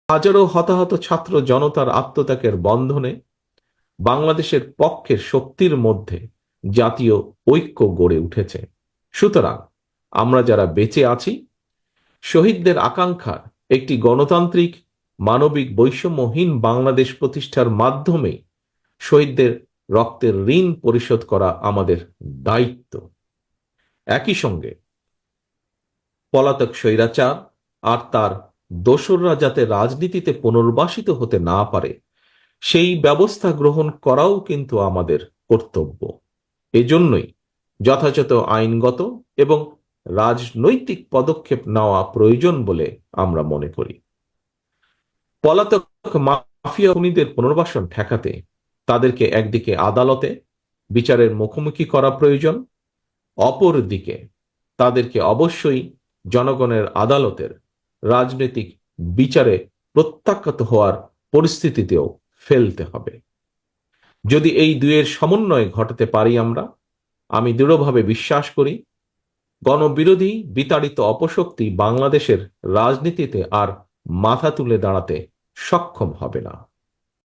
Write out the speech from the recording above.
হাজারো হতাহত ছাত্র জনতার আত্মত্যাগের বন্ধনে বাংলাদেশের পক্ষের শক্তির মধ্যে জাতীয় ঐক্য গড়ে উঠেছে। সুতরাং আমরা যারা বেঁচে আছি, শহীদদের আকাঙ্ক্ষার একটি গণতান্ত্রিক, মানবিক, বৈষম্যহীন বাংলাদেশ প্রতিষ্ঠার মাধ্যমে শহীদদের রক্তের ঋণ পরিশোধ করা আমাদের দায়িত্ব। একই সঙ্গে পলাতক স্বৈরাচার আর তার দোসররা যাতে রাজনীতিতে পুনর্বাসিত হতে না পারে, সেই ব্যবস্থা গ্রহণ করাও কিন্তু আমাদের কর্তব্য। এজন্যই যথাযথ আইনগত এবং রাজনৈতিক পদক্ষেপ নেওয়া প্রয়োজন বলে আমরা মনে করি। পলাতক মাফিয়া খুনিদের পুনর্বাসন ঠেকাতে তাদেরকে একদিকে আদালতে বিচারের মুখোমুখি করা প্রয়োজন, অপরদিকে তাদেরকে অবশ্যই জনগণের আদালতের রাজনৈতিক বিচারে প্রত্যাখ্যাত হওয়ার পরিস্থিতিতেও ফেলতে হবে। যদি এই দুয়ের সমন্বয় ঘটাতে পারি আমি দৃঢ়ভাবে বিশ্বাস করি গণবিরোধী বিতাড়িত অপশক্তি বাংলাদেশের রাজনীতিতে আর মাথা তুলে দাঁড়াতে সক্ষম হবে না।